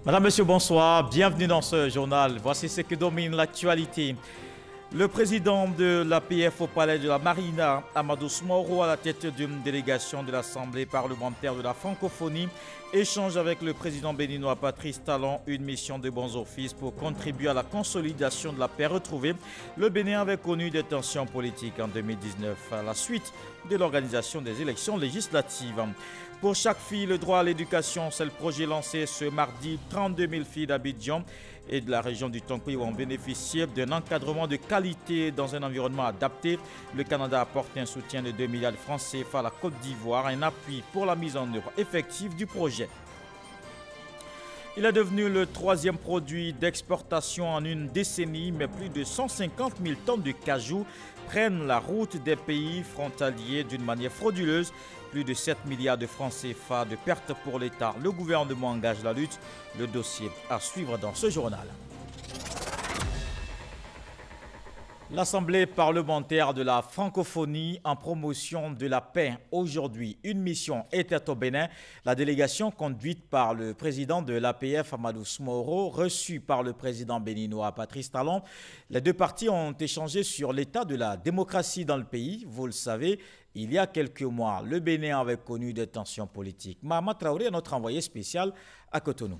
Madame, Monsieur, bonsoir. Bienvenue dans ce journal. Voici ce que domine l'actualité. Le président de l'APF au palais de la Marina, Amadou Soumaoro, à la tête d'une délégation de l'Assemblée parlementaire de la francophonie, échange avec le président béninois Patrice Talon une mission de bons offices pour contribuer à la consolidation de la paix retrouvée. Le Bénin avait connu des tensions politiques en 2019 à la suite de l'organisation des élections législatives. Pour chaque fille, le droit à l'éducation, c'est le projet lancé ce mardi. 32 000 filles d'Abidjan et de la région du Tonkoui vont bénéficier d'un encadrement de qualité dans un environnement adapté. Le Canada apporte un soutien de 2 milliards de francs CFA à la Côte d'Ivoire, un appui pour la mise en œuvre effective du projet. Il est devenu le troisième produit d'exportation en une décennie, mais plus de 150 000 tonnes de cajou prennent la route des pays frontaliers d'une manière frauduleuse. Plus de 7 milliards de francs CFA de pertes pour l'État. Le gouvernement engage la lutte. Le dossier à suivre dans ce journal. L'Assemblée parlementaire de la francophonie en promotion de la paix. Aujourd'hui, une mission était au Bénin. La délégation conduite par le président de l'APF, Amadou Soumaoro, reçue par le président béninois Patrice Talon. Les deux parties ont échangé sur l'état de la démocratie dans le pays. Vous le savez, il y a quelques mois, le Bénin avait connu des tensions politiques. Mahama Traoré est notre envoyé spécial à Cotonou.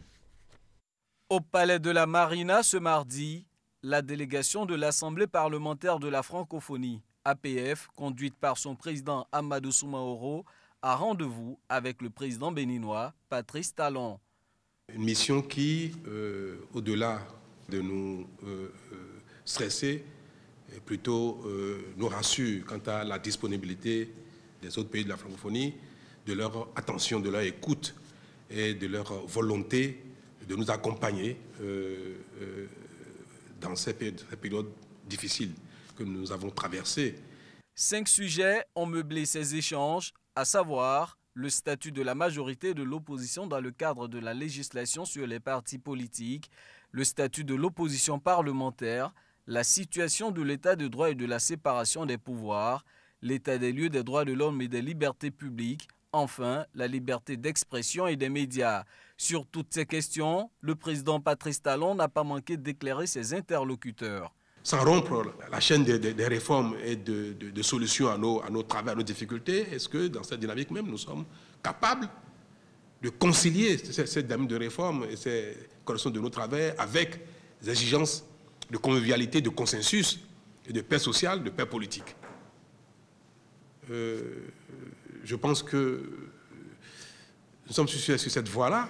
Au palais de la Marina ce mardi, la délégation de l'Assemblée parlementaire de la francophonie, APF, conduite par son président Amadou Soumaoro, a rendez-vous avec le président béninois Patrice Talon. Une mission qui, au-delà de nous stresser, plutôt nous rassure quant à la disponibilité des autres pays de la francophonie, de leur attention, de leur écoute et de leur volonté de nous accompagner dans ces périodes difficiles que nous avons traversées. 5 sujets ont meublé ces échanges, à savoir le statut de la majorité de l'opposition dans le cadre de la législation sur les partis politiques, le statut de l'opposition parlementaire, la situation de l'état de droit et de la séparation des pouvoirs, l'état des lieux des droits de l'homme et des libertés publiques, enfin la liberté d'expression et des médias. Sur toutes ces questions, le président Patrice Talon n'a pas manqué d'éclairer ses interlocuteurs. Sans rompre la chaîne des réformes et de solutions à nos travaux, à nos difficultés, est-ce que dans cette dynamique même, nous sommes capables de concilier cette dynamique de réforme et ces corrections de nos travaux avec les exigences de convivialité, de consensus et de paix sociale, de paix politique. Je pense que nous sommes sur cette voie-là.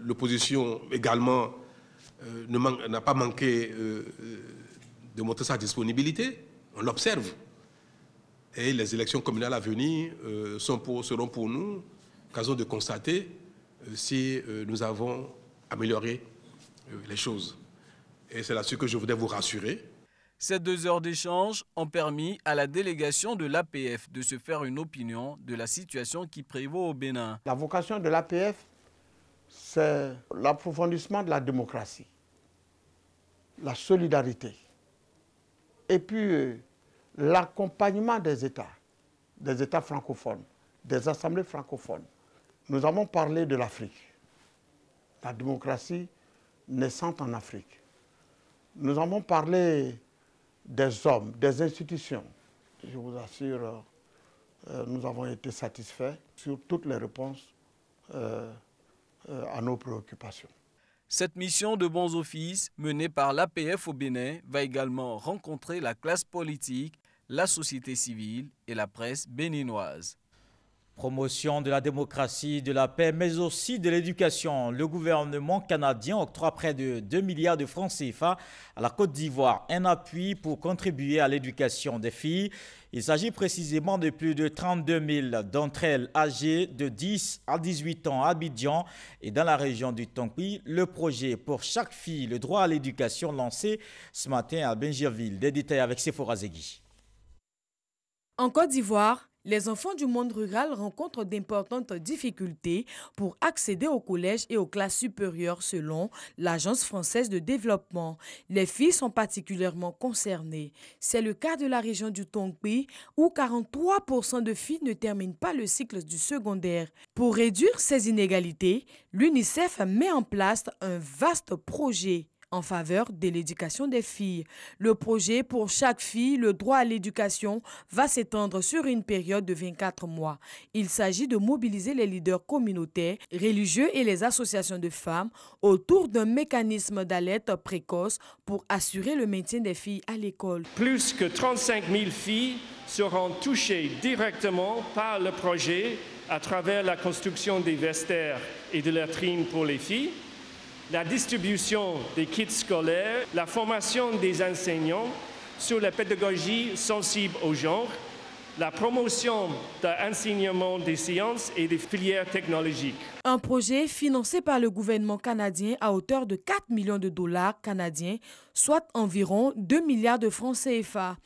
L'opposition également n'a pas manqué de montrer sa disponibilité. On l'observe. Et les élections communales à venir seront pour nous l'occasion de constater si nous avons amélioré les choses. Et c'est là-dessus que je voudrais vous rassurer. Ces 2 heures d'échange ont permis à la délégation de l'APF de se faire une opinion de la situation qui prévaut au Bénin. La vocation de l'APF, c'est l'approfondissement de la démocratie, la solidarité, et puis l'accompagnement des États francophones, des assemblées francophones. Nous avons parlé de l'Afrique, la démocratie naissante en Afrique. Nous avons parlé des hommes, des institutions. Je vous assure, nous avons été satisfaits sur toutes les réponses à nos préoccupations. Cette mission de bons offices menée par l'APF au Bénin va également rencontrer la classe politique, la société civile et la presse béninoise. Promotion de la démocratie, de la paix, mais aussi de l'éducation. Le gouvernement canadien octroie près de 2 milliards de francs CFA à la Côte d'Ivoire. Un appui pour contribuer à l'éducation des filles. Il s'agit précisément de plus de 32 000 d'entre elles âgées de 10 à 18 ans à Abidjan et dans la région du Tonkoui. Le projet pour chaque fille, le droit à l'éducation lancé ce matin à Bingerville. Des détails avec Sephora Zegui. En Côte d'Ivoire, Les enfants du monde rural rencontrent d'importantes difficultés pour accéder au collège et aux classes supérieures selon l'Agence française de développement. Les filles sont particulièrement concernées. C'est le cas de la région du Tongpi où 43% de filles ne terminent pas le cycle du secondaire. Pour réduire ces inégalités, l'UNICEF met en place un vaste projet en faveur de l'éducation des filles. Le projet Pour chaque fille, le droit à l'éducation va s'étendre sur une période de 24 mois. Il s'agit de mobiliser les leaders communautaires, religieux et les associations de femmes autour d'un mécanisme d'alerte précoce pour assurer le maintien des filles à l'école. Plus que 35 000 filles seront touchées directement par le projet à travers la construction des vestiaires et de latrines pour les filles, la distribution des kits scolaires, la formation des enseignants sur la pédagogie sensible au genre, la promotion de l'enseignement des sciences et des filières technologiques. Un projet financé par le gouvernement canadien à hauteur de 4 millions de dollars canadiens, soit environ 2 milliards de francs CFA.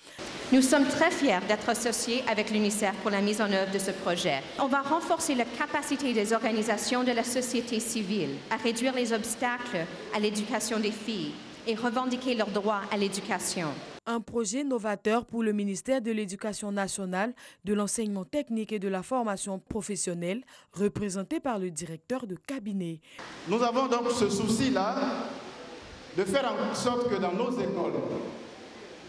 Nous sommes très fiers d'être associés avec l'UNICEF pour la mise en œuvre de ce projet. On va renforcer la capacité des organisations de la société civile à réduire les obstacles à l'éducation des filles et revendiquer leur droit à l'éducation. Un projet novateur pour le ministère de l'Éducation nationale, de l'enseignement technique et de la formation professionnelle, représenté par le directeur de cabinet. Nous avons donc ce souci-là de faire en sorte que dans nos écoles,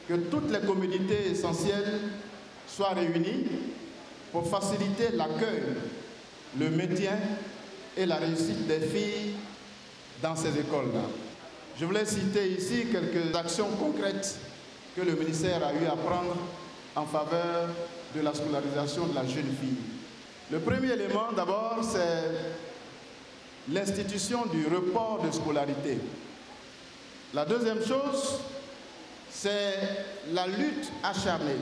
que toutes les communautés essentielles soient réunies pour faciliter l'accueil, le maintien et la réussite des filles dans ces écoles-là. Je voulais citer ici quelques actions concrètes que le ministère a eu à prendre en faveur de la scolarisation de la jeune fille. Le premier élément, d'abord, c'est l'institution du report de scolarité. La deuxième chose, c'est la lutte acharnée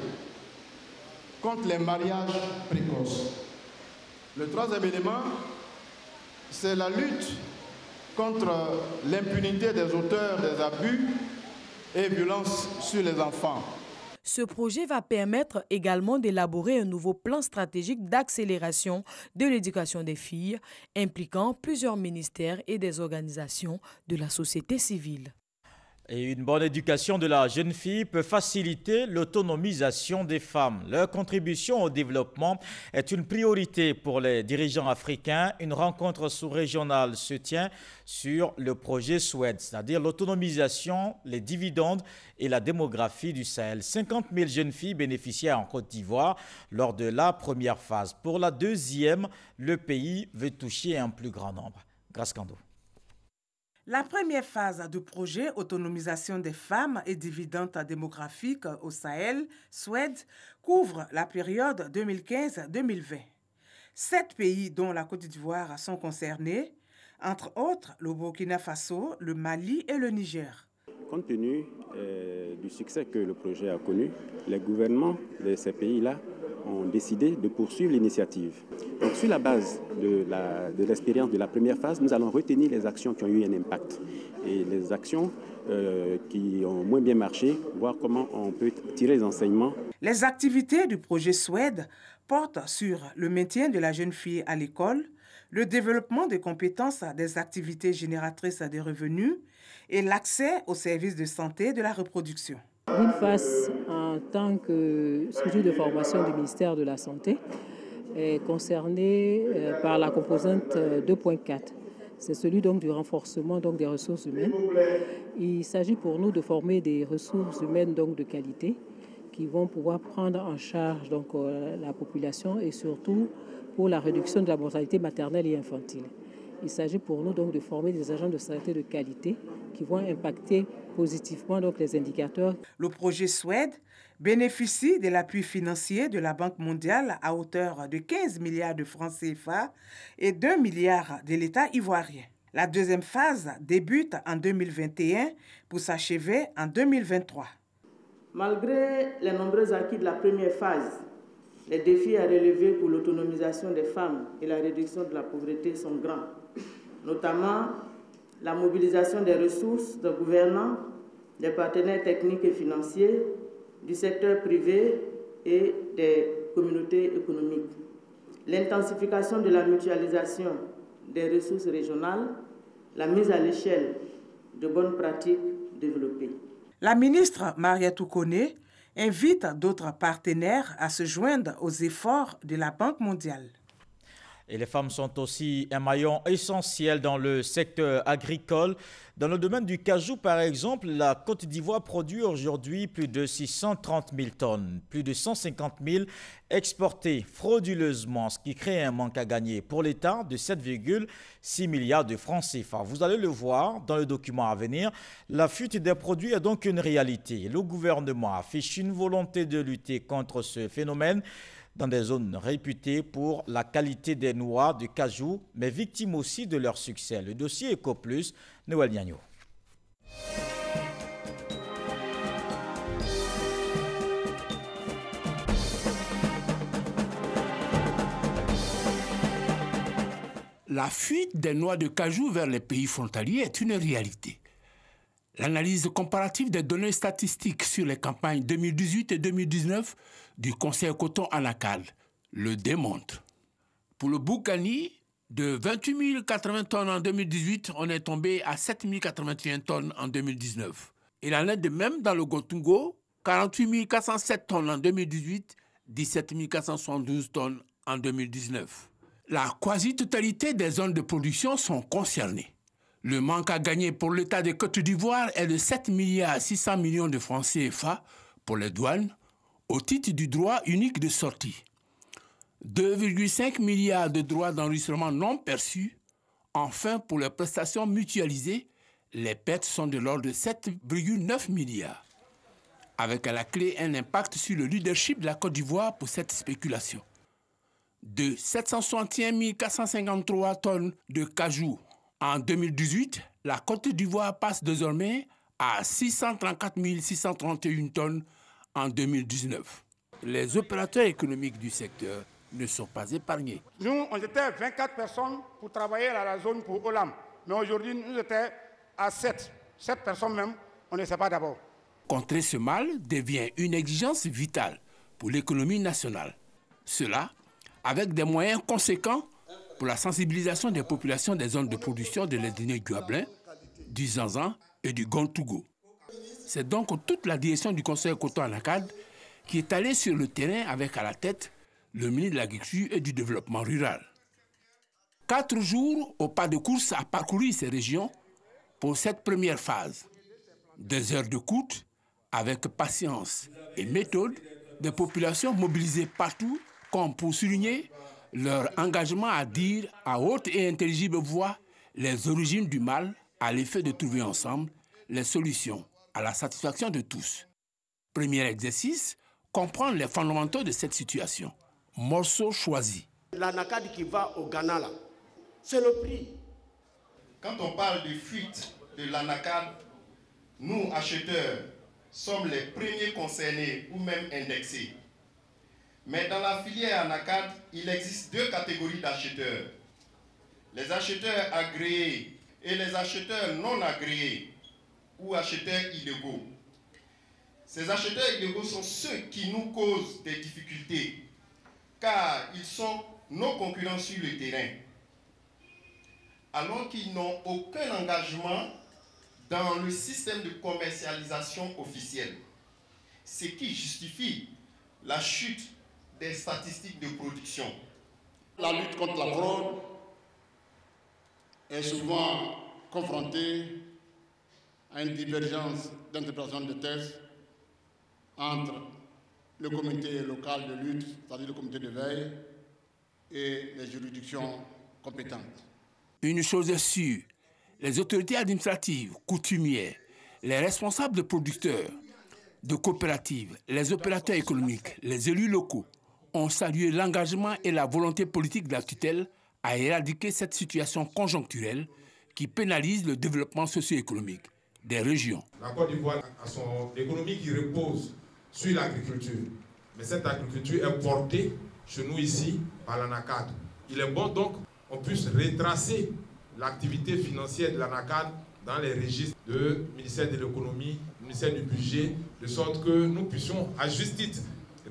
contre les mariages précoces. Le troisième élément, c'est la lutte contre l'impunité des auteurs des abus et violences sur les enfants. Ce projet va permettre également d'élaborer un nouveau plan stratégique d'accélération de l'éducation des filles, impliquant plusieurs ministères et des organisations de la société civile. Et une bonne éducation de la jeune fille peut faciliter l'autonomisation des femmes. Leur contribution au développement est une priorité pour les dirigeants africains. Une rencontre sous-régionale se tient sur le projet SWED, c'est-à-dire l'autonomisation, les dividendes et la démographie du Sahel. 50 000 jeunes filles bénéficiaires en Côte d'Ivoire lors de la première phase. Pour la deuxième, le pays veut toucher un plus grand nombre. Grâce Kando. La première phase du projet Autonomisation des femmes et dividendes démographiques au Sahel, SWED, couvre la période 2015-2020. 7 pays, dont la Côte d'Ivoire, sont concernés, entre autres le Burkina Faso, le Mali et le Niger. Compte tenu du succès que le projet a connu, les gouvernements de ces pays-là ont décidé de poursuivre l'initiative. Donc, sur la base de l'expérience de la première phase, nous allons retenir les actions qui ont eu un impact et les actions qui ont moins bien marché, voir comment on peut tirer les enseignements. Les activités du projet SWED portent sur le maintien de la jeune fille à l'école, le développement des compétences des activités génératrices de revenus et l'accès aux services de santé de la reproduction. L'INFAS, en tant que structure de formation du ministère de la Santé, est concernée par la composante 2.4. C'est celui donc du renforcement donc des ressources humaines. Il s'agit pour nous de former des ressources humaines donc de qualité qui vont pouvoir prendre en charge donc la population et surtout pour la réduction de la mortalité maternelle et infantile. Il s'agit pour nous donc de former des agents de santé de qualité qui vont impacter positivement donc les indicateurs. Le projet SWED bénéficie de l'appui financier de la Banque mondiale à hauteur de 15 milliards de francs CFA et 2 milliards de l'État ivoirien. La deuxième phase débute en 2021 pour s'achever en 2023. Malgré les nombreux acquis de la première phase, les défis à relever pour l'autonomisation des femmes et la réduction de la pauvreté sont grands, notamment la mobilisation des ressources de gouvernants, des partenaires techniques et financiers, du secteur privé et des communautés économiques, l'intensification de la mutualisation des ressources régionales, la mise à l'échelle de bonnes pratiques développées. La ministre Mariétou Koné invite d'autres partenaires à se joindre aux efforts de la Banque mondiale. Et les femmes sont aussi un maillon essentiel dans le secteur agricole. Dans le domaine du cajou, par exemple, la Côte d'Ivoire produit aujourd'hui plus de 630 000 tonnes, plus de 150 000 exportées frauduleusement, ce qui crée un manque à gagner pour l'État de 7,6 milliards de francs CFA. Vous allez le voir dans le document à venir. La fuite des produits est donc une réalité. Le gouvernement affiche une volonté de lutter contre ce phénomène dans des zones réputées pour la qualité des noix de cajou, mais victimes aussi de leur succès. Le dossier EcoPlus, Noël Niagno. La fuite des noix de cajou vers les pays frontaliers est une réalité. L'analyse comparative des données statistiques sur les campagnes 2018 et 2019 du Conseil coton ANACAD le démontre. Pour le Boukani, de 28 080 tonnes en 2018, on est tombé à 7 081 tonnes en 2019. Il en est de même dans le Gotungo, 48 407 tonnes en 2018, 17 472 tonnes en 2019. La quasi-totalité des zones de production sont concernées. Le manque à gagner pour l'État de Côte d'Ivoire est de 7 600 millions de francs CFA pour les douanes au titre du droit unique de sortie. 2,5 milliards de droits d'enregistrement non perçus. Enfin, pour les prestations mutualisées, les pertes sont de l'ordre de 7,9 milliards. Avec à la clé un impact sur le leadership de la Côte d'Ivoire pour cette spéculation. De 761 453 tonnes de cajou en 2018, la Côte d'Ivoire passe désormais à 634 631 tonnes en 2019. Les opérateurs économiques du secteur ne sont pas épargnés. Nous, on était 24 personnes pour travailler à la zone pour Olam. Mais aujourd'hui, nous étions à 7. 7 personnes même, on ne sait pas d'abord. Contrer ce mal devient une exigence vitale pour l'économie nationale. Cela avec des moyens conséquents pour la sensibilisation des populations des zones de production de l'ethnie Guablin, du Zanzan et du Gontougo. C'est donc toute la direction du Conseil coton ANACAD qui est allée sur le terrain avec à la tête le ministre de l'Agriculture et du Développement rural. 4 jours au pas de course à parcourir ces régions pour cette première phase. 2 heures d'écoute avec patience et méthode, des populations mobilisées partout comme pour souligner leur engagement à dire à haute et intelligible voix les origines du mal à l'effet de trouver ensemble les solutions à la satisfaction de tous. Premier exercice, comprendre les fondamentaux de cette situation. Morceau choisi. L'ANACAD qui va au Ghana, là, c'est le prix. Quand on parle de fuite de l'ANACAD, nous, acheteurs, sommes les premiers concernés ou même indexés. Mais dans la filière ANACAD, il existe 2 catégories d'acheteurs. Les acheteurs agréés et les acheteurs non agréés ou acheteurs illégaux. Ces acheteurs illégaux sont ceux qui nous causent des difficultés car ils sont nos concurrents sur le terrain, alors qu'ils n'ont aucun engagement dans le système de commercialisation officiel, ce qui justifie la chute des statistiques de production. La lutte contre la fraude est souvent confrontée à une divergence d'interprétation de textes entre le comité local de lutte, c'est-à-dire le comité de veille, et les juridictions compétentes. Une chose est sûre, les autorités administratives, coutumières, les responsables de producteurs, de coopératives, les opérateurs économiques, les élus locaux ont salué l'engagement et la volonté politique de la tutelle à éradiquer cette situation conjoncturelle qui pénalise le développement socio-économique des régions. La Côte d'Ivoire a son économie qui repose sur l'agriculture. Mais cette agriculture est portée chez nous ici par l'ANACAD. Il est bon donc qu'on puisse retracer l'activité financière de l'ANACAD dans les registres du ministère de l'économie, du ministère du budget, de sorte que nous puissions à juste titre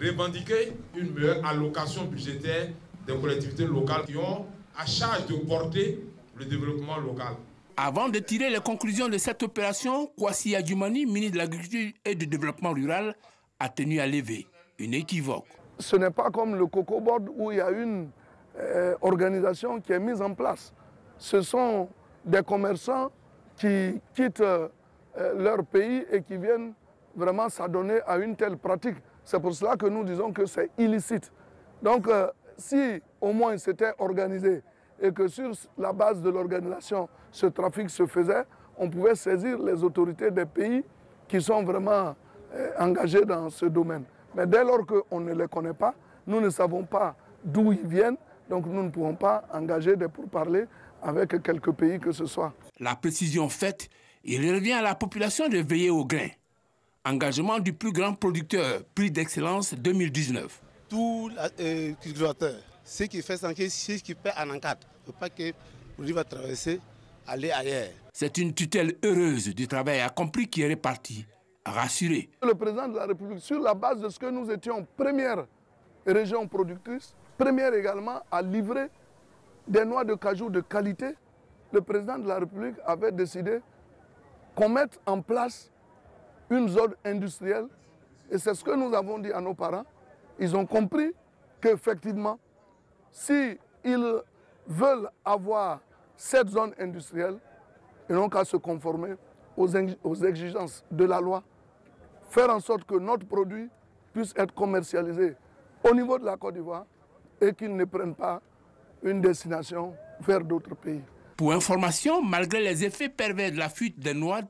revendiquer une meilleure allocation budgétaire des collectivités locales qui ont à charge de porter le développement local. Avant de tirer les conclusions de cette opération, Kwasi Adjumani, ministre de l'Agriculture et du Développement rural, a tenu à lever une équivoque. Ce n'est pas comme le Cocoa Board où il y a une organisation qui est mise en place. Ce sont des commerçants qui quittent leur pays et qui viennent vraiment s'adonner à une telle pratique. C'est pour cela que nous disons que c'est illicite. Donc si au moins c'était organisé et que sur la base de l'organisation, ce trafic se faisait, on pouvait saisir les autorités des pays qui sont vraiment engagés dans ce domaine. Mais dès lors qu'on ne les connaît pas, nous ne savons pas d'où ils viennent, donc nous ne pouvons pas engager des pourparlers avec quelques pays que ce soit. La précision faite, il revient à la population de veiller au grain. Engagement du plus grand producteur, prix d'excellence 2019. Tout cultivateur, ce qui fait santé, ce qui paie en encadre. Il ne faut pas que le produit va traverser, aller ailleurs. C'est une tutelle heureuse du travail accompli qui est répartie, rassuré. Le président de la République, sur la base de ce que nous étions première région productrice, première également à livrer des noix de cajou de qualité, le président de la République avait décidé qu'on mette en place une zone industrielle. Et c'est ce que nous avons dit à nos parents. Ils ont compris qu'effectivement, s'ils veulent avoir cette zone industrielle, ils n'ont qu'à se conformer aux exigences de la loi, faire en sorte que notre produit puisse être commercialisé au niveau de la Côte d'Ivoire et qu'il ne prenne pas une destination vers d'autres pays. Pour information, malgré les effets pervers de la fuite des noix,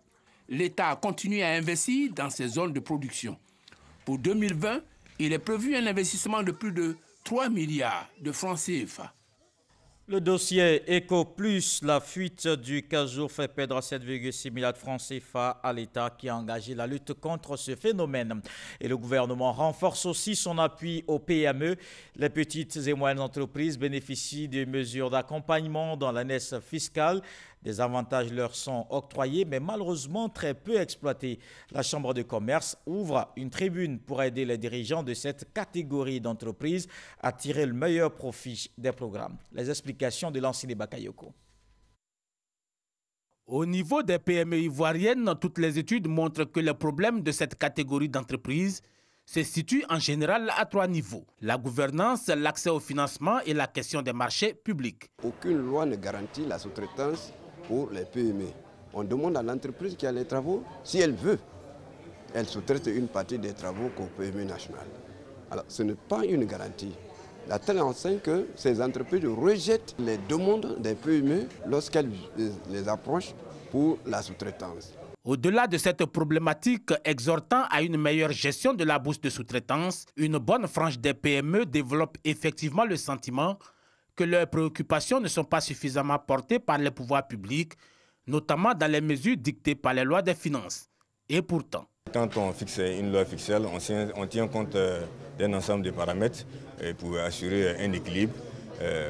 l'État a continué à investir dans ces zones de production. Pour 2020, il est prévu un investissement de plus de 3 milliards de francs CFA. Le dossier Eco Plus, la fuite du cajou fait perdre 7,6 milliards de francs CFA à l'État qui a engagé la lutte contre ce phénomène. Et le gouvernement renforce aussi son appui aux PME. Les petites et moyennes entreprises bénéficient de mesures d'accompagnement dans l'année fiscale. Des avantages leur sont octroyés, mais malheureusement très peu exploités. La Chambre de commerce ouvre une tribune pour aider les dirigeants de cette catégorie d'entreprises à tirer le meilleur profit des programmes. Les explications de Lansine Bakayoko. Au niveau des PME ivoiriennes, toutes les études montrent que le problème de cette catégorie d'entreprises se situe en général à 3 niveaux. La gouvernance, l'accès au financement et la question des marchés publics. Aucune loi ne garantit la sous-traitance pour les PME. On demande à l'entreprise qui a les travaux, si elle veut, elle sous-traite une partie des travaux qu'au PME national. Alors ce n'est pas une garantie. La telle enseigne que ces entreprises rejettent les demandes des PME lorsqu'elles les approchent pour la sous-traitance. Au-delà de cette problématique exhortant à une meilleure gestion de la bourse de sous-traitance, une bonne frange des PME développe effectivement le sentiment que leurs préoccupations ne sont pas suffisamment portées par les pouvoirs publics, notamment dans les mesures dictées par les lois des finances. Et pourtant, quand on fixe une loi fiscale, on tient compte d'un ensemble de paramètres pour assurer un équilibre,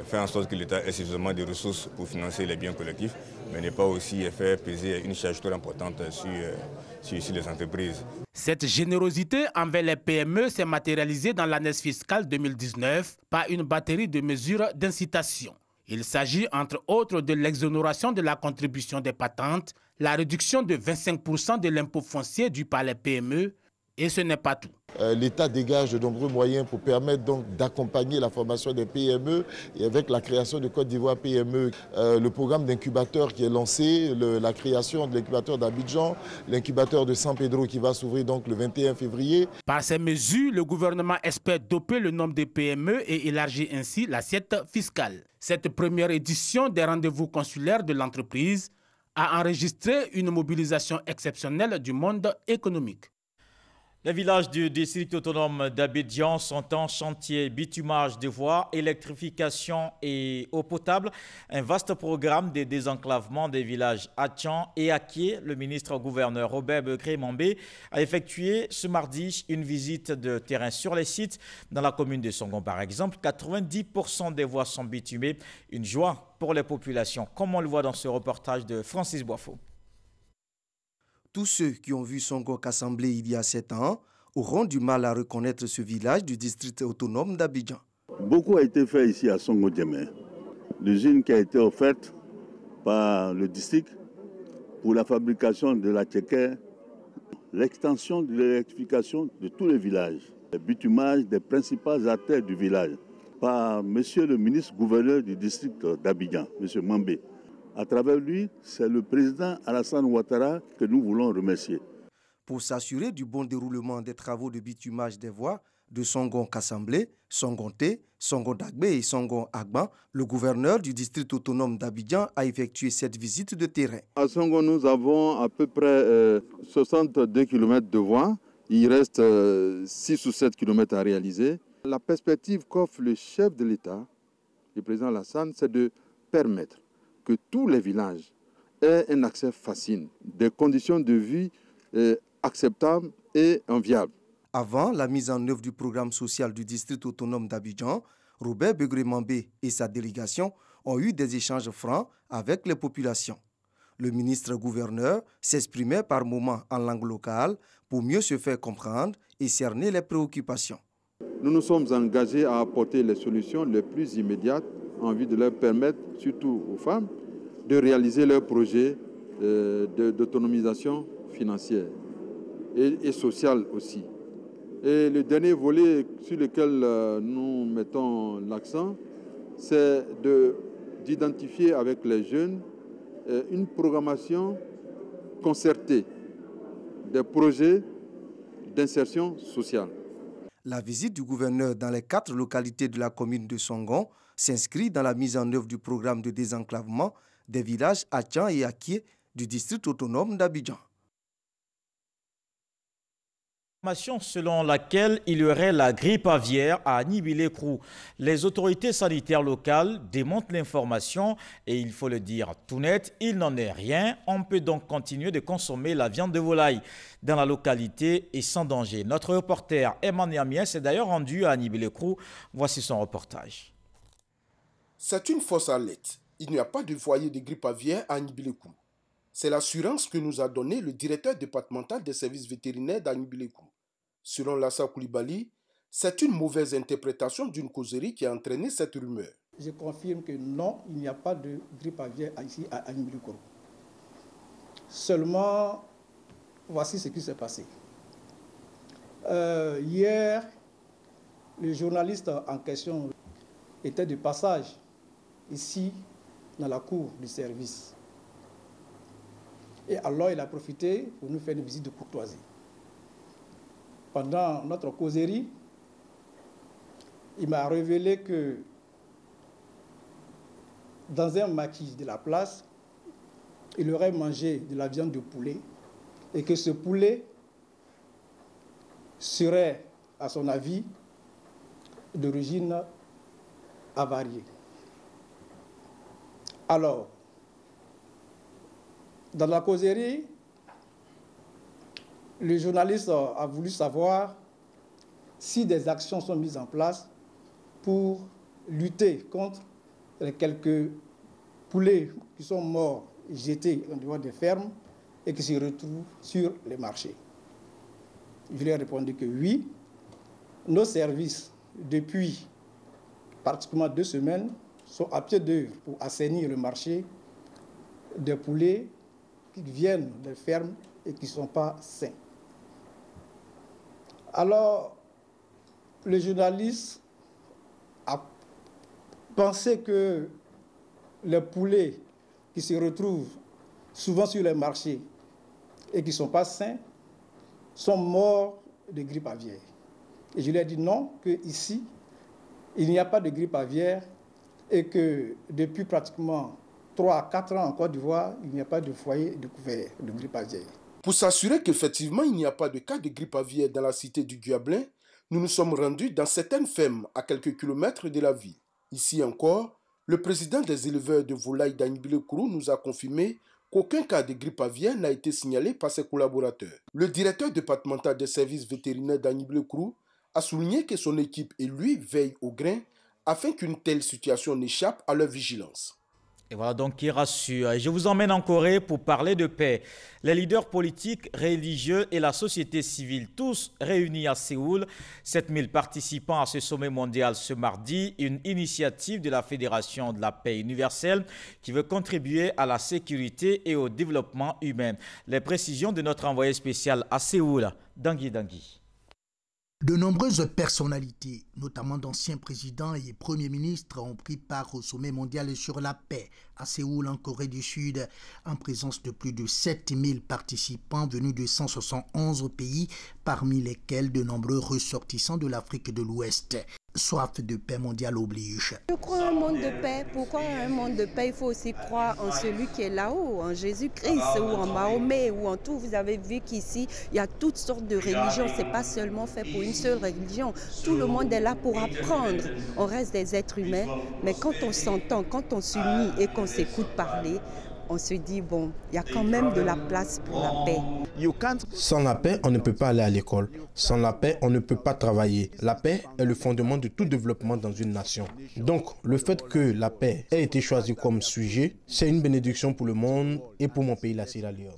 faire en sorte que l'État ait suffisamment de ressources pour financer les biens collectifs, mais ne pas aussi faire peser une charge trop importante sur les entreprises. Cette générosité envers les PME s'est matérialisée dans l'année fiscale 2019 par une batterie de mesures d'incitation. Il s'agit entre autres de l'exonération de la contribution des patentes, la réduction de 25% de l'impôt foncier dû par les PME, et ce n'est pas tout. L'État dégage de nombreux moyens pour permettre donc d'accompagner la formation des PME et avec la création de Côte d'Ivoire PME, le programme d'incubateur qui est lancé, la création de l'incubateur d'Abidjan, l'incubateur de San Pedro qui va s'ouvrir donc le 21 février. Par ces mesures, le gouvernement espère doper le nombre de PME et élargir ainsi l'assiette fiscale. Cette première édition des rendez-vous consulaires de l'entreprise a enregistré une mobilisation exceptionnelle du monde économique. Les villages du district autonome d'Abidjan sont en chantier bitumage de voies, électrification et eau potable. Un vaste programme de désenclavement des villages Atchan et Aké. Le ministre-gouverneur Robert Bekré-Mambé a effectué ce mardi une visite de terrain sur les sites. Dans la commune de Songon, par exemple, 90% des voies sont bitumées. Une joie pour les populations, comme on le voit dans ce reportage de Francis Boifo. Tous ceux qui ont vu Songo qu'assemblé il y a 7 ans auront du mal à reconnaître ce village du district autonome d'Abidjan. Beaucoup a été fait ici à Songo-Djemé. L'usine qui a été offerte par le district pour la fabrication de la tchéké, l'extension de l'électrification de tous les villages, le bitumage des principales artères du village par monsieur le ministre gouverneur du district d'Abidjan, monsieur Mambé. À travers lui, c'est le président Alassane Ouattara que nous voulons remercier. Pour s'assurer du bon déroulement des travaux de bitumage des voies de Songon-Kassamblé, Songon-Té, Songon-Dagbé et Songon-Agban, le gouverneur du district autonome d'Abidjan a effectué cette visite de terrain. À Songon, nous avons à peu près 62 km de voies. Il reste 6 ou 7 km à réaliser. La perspective qu'offre le chef de l'État, le président Alassane, c'est de permettre que tous les villages aient un accès facile, des conditions de vie acceptables et enviables. Avant la mise en œuvre du programme social du district autonome d'Abidjan, Robert Begré-Mambé et sa délégation ont eu des échanges francs avec les populations. Le ministre-gouverneur s'exprimait par moments en langue locale pour mieux se faire comprendre et cerner les préoccupations. Nous nous sommes engagés à apporter les solutions les plus immédiates en vue de leur permettre, surtout aux femmes, de réaliser leurs projets d'autonomisation financière et sociale aussi. Et le dernier volet sur lequel nous mettons l'accent, c'est d'identifier avec les jeunes une programmation concertée des projets d'insertion sociale. La visite du gouverneur dans les 4 localités de la commune de Songon s'inscrit dans la mise en œuvre du programme de désenclavement des villages Atchan et Akie du district autonome d'Abidjan. Selon laquelle il y aurait la grippe aviaire à Nibilé-Krou. Les autorités sanitaires locales démontent l'information et il faut le dire tout net, il n'en est rien. On peut donc continuer de consommer la viande de volaille dans la localité et sans danger. Notre reporter Emmanuel Amiens s'est d'ailleurs rendu à Nibilé-Krou. Voici son reportage. C'est une fausse alerte. Il n'y a pas de foyer de grippe aviaire à Nibilé-Krou. C'est l'assurance que nous a donnée le directeur départemental des services vétérinaires d'Anibilé-Krou. Selon Lassa Koulibaly, c'est une mauvaise interprétation d'une causerie qui a entraîné cette rumeur. Je confirme que non, il n'y a pas de grippe aviaire ici à Anibilé-Krou. Seulement, voici ce qui s'est passé. Hier, le journaliste en question était de passage ici dans la cour du service. Et alors, il a profité pour nous faire une visite de courtoisie. Pendant notre causerie, il m'a révélé que dans un maquis de la place, il aurait mangé de la viande de poulet et que ce poulet serait, à son avis, d'origine avariée. Alors, dans la causerie, le journaliste a voulu savoir si des actions sont mises en place pour lutter contre les quelques poulets qui sont morts et jetés en dehors des fermes et qui se retrouvent sur les marchés. Je lui ai répondu que oui, nos services, depuis pratiquement 2 semaines, sont à pied d'œuvre pour assainir le marché des poulets qui viennent des fermes et qui ne sont pas sains. Alors, le journaliste a pensé que les poulets qui se retrouvent souvent sur les marchés et qui ne sont pas sains sont morts de grippe aviaire. Et je lui ai dit non, qu'ici, il n'y a pas de grippe aviaire et que depuis pratiquement 3 à 4 ans en Côte d'Ivoire, il n'y a pas de foyer découvert de grippe aviaire. Pour s'assurer qu'effectivement il n'y a pas de cas de grippe aviaire dans la cité du Guyablin, nous nous sommes rendus dans certaines fermes à quelques kilomètres de la ville. Ici encore, le président des éleveurs de volailles d'Anibilé-Krou nous a confirmé qu'aucun cas de grippe aviaire n'a été signalé par ses collaborateurs. Le directeur départemental des services vétérinaires d'Anibilé-Krou a souligné que son équipe et lui veillent au grain afin qu'une telle situation n'échappe à leur vigilance. Et voilà donc qui rassure. Et je vous emmène en Corée pour parler de paix. Les leaders politiques, religieux et la société civile, tous réunis à Séoul. 7000 participants à ce sommet mondial ce mardi. Une initiative de la Fédération de la paix universelle qui veut contribuer à la sécurité et au développement humain. Les précisions de notre envoyé spécial à Séoul, Dangui Dangui. De nombreuses personnalités, notamment d'anciens présidents et premiers ministres, ont pris part au sommet mondial sur la paix à Séoul, en Corée du Sud, en présence de plus de 7000 participants venus de 171 pays, parmi lesquels de nombreux ressortissants de l'Afrique de l'Ouest. Soif de paix mondiale oblige. Je crois à un monde de paix. Pourquoi un monde de paix? Il faut aussi croire en celui qui est là-haut, en Jésus-Christ ou en Mahomet ou en tout. Vous avez vu qu'ici, il y a toutes sortes de religions. Ce n'est pas seulement fait pour une seule religion. Tout le monde est là pour apprendre. On reste des êtres humains, mais quand on s'entend, quand on s'unit et qu'on s'écoute parler, on se dit, bon, il y a quand même de la place pour la paix. Sans la paix, on ne peut pas aller à l'école. Sans la paix, on ne peut pas travailler. La paix est le fondement de tout développement dans une nation. Donc, le fait que la paix ait été choisie comme sujet, c'est une bénédiction pour le monde et pour mon pays, la Sierra Leone.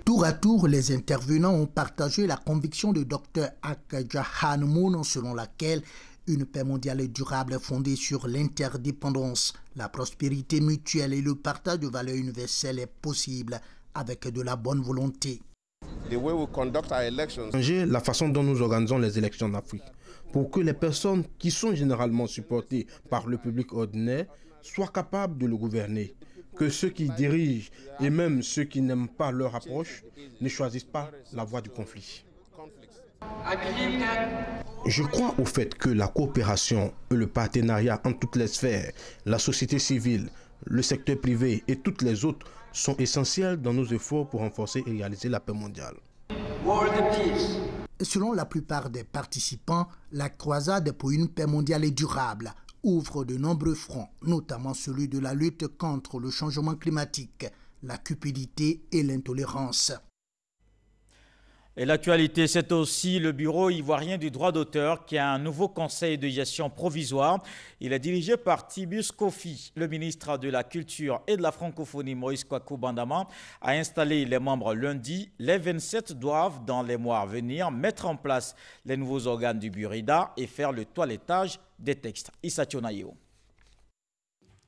Tour à tour, les intervenants ont partagé la conviction de Dr Ak Jahan Moon, selon laquelle une paix mondiale durable fondée sur l'interdépendance, la prospérité mutuelle et le partage de valeurs universelles est possible avec de la bonne volonté. Changer la façon dont nous organisons les élections en Afrique pour que les personnes qui sont généralement supportées par le public ordinaire soient capables de le gouverner. Que ceux qui dirigent et même ceux qui n'aiment pas leur approche ne choisissent pas la voie du conflit. Je crois au fait que la coopération et le partenariat entre toutes les sphères, la société civile, le secteur privé et toutes les autres sont essentiels dans nos efforts pour renforcer et réaliser la paix mondiale. Selon la plupart des participants, la croisade pour une paix mondiale et durable ouvre de nombreux fronts, notamment celui de la lutte contre le changement climatique, la cupidité et l'intolérance. Et l'actualité, c'est aussi le bureau ivoirien du droit d'auteur qui a un nouveau conseil de gestion provisoire. Il est dirigé par Tibius Kofi. Le ministre de la Culture et de la Francophonie, Maurice Kwaku Bandama, a installé les membres lundi. Les 27 doivent, dans les mois à venir, mettre en place les nouveaux organes du Burida et faire le toilettage des textes. Issa Tionayo.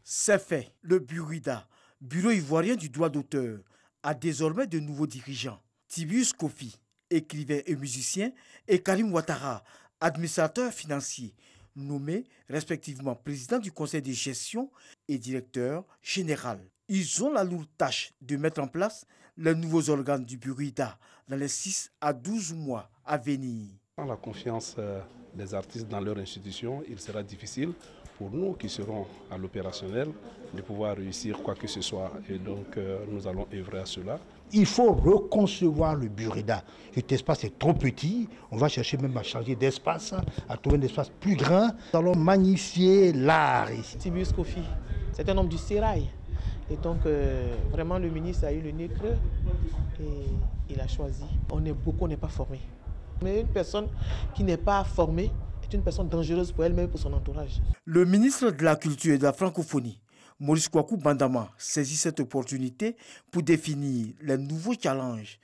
C'est fait. Le Burida, bureau ivoirien du droit d'auteur, a désormais de nouveaux dirigeants. Tibius Kofi, écrivain et musicien, et Karim Ouattara, administrateur financier, nommés respectivement président du conseil de gestion et directeur général. Ils ont la lourde tâche de mettre en place les nouveaux organes du Burida dans les 6 à 12 mois à venir. Sans la confiance des artistes dans leur institution, il sera difficile pour nous qui serons à l'opérationnel de pouvoir réussir quoi que ce soit. Et donc nous allons œuvrer à cela. Il faut reconcevoir le Burida. Cet espace est trop petit. On va chercher même à changer d'espace, à trouver un espace plus grand. Nous allons magnifier l'art ici. Tibius Kofi, c'est un homme du sérail. Et donc vraiment le ministre a eu le nez creux et il a choisi. On est beaucoup, on n'est pas formé. Mais une personne qui n'est pas formée est une personne dangereuse pour elle-même et pour son entourage. Le ministre de la Culture et de la Francophonie, Maurice Kwaku Bandama, saisit cette opportunité pour définir les nouveaux challenges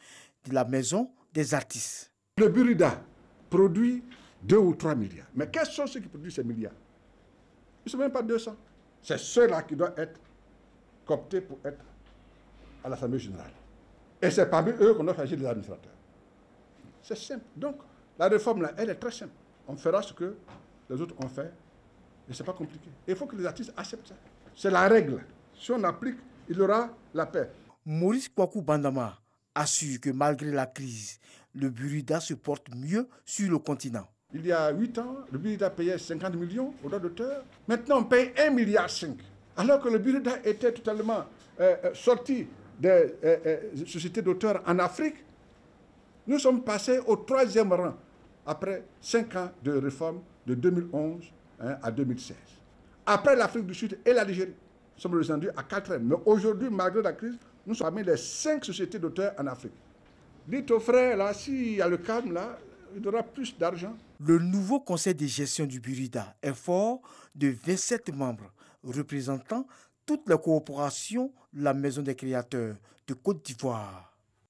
de la maison des artistes. Le Burida produit 2 ou 3 milliards. Mais quels sont ceux qui produisent ces milliards? Ils ne sont même pas 200. C'est ceux-là qui doivent être cooptés pour être à l'Assemblée générale. Et c'est parmi eux qu'on doit choisir les administrateurs. C'est simple. Donc, la réforme, là, elle est très simple. On fera ce que les autres ont fait. Et ce n'est pas compliqué. Il faut que les artistes acceptent ça. C'est la règle. Si on applique, il y aura la paix. Maurice Kwaku Bandama assure que malgré la crise, le Burida se porte mieux sur le continent. Il y a 8 ans, le Burida payait 50 millions aux droits d'auteur. Maintenant, on paye 1,5 milliard. Alors que le Burida était totalement sorti des sociétés d'auteurs en Afrique. Nous sommes passés au 3e rang après 5 ans de réforme de 2011 à 2016. Après l'Afrique du Sud et l'Algérie, nous sommes descendus à 4e. Mais aujourd'hui, malgré la crise, nous sommes parmi les 5 sociétés d'auteurs en Afrique. Dites aux frères, là, s'il y a le calme, là, il y aura plus d'argent. Le nouveau conseil de gestion du Burida est fort de 27 membres, représentant toute la coopération de la Maison des créateurs de Côte d'Ivoire.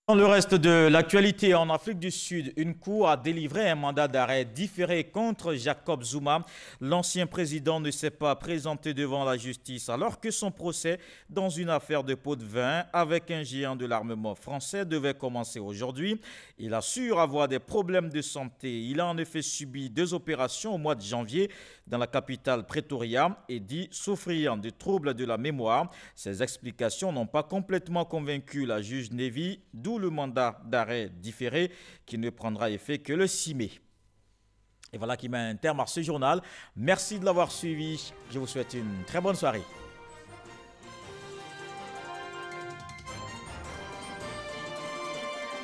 Dans le reste de l'actualité, en Afrique du Sud, une cour a délivré un mandat d'arrêt différé contre Jacob Zuma. L'ancien président ne s'est pas présenté devant la justice alors que son procès dans une affaire de pot de vin avec un géant de l'armement français devait commencer aujourd'hui. Il assure avoir des problèmes de santé. Il a en effet subi 2 opérations au mois de janvier dans la capitale Pretoria et dit souffrir de troubles de la mémoire. Ces explications n'ont pas complètement convaincu la juge Nevi, d'où le mandat d'arrêt différé qui ne prendra effet que le 6 mai. Et voilà qui met un terme à ce journal. Merci de l'avoir suivi. Je vous souhaite une très bonne soirée.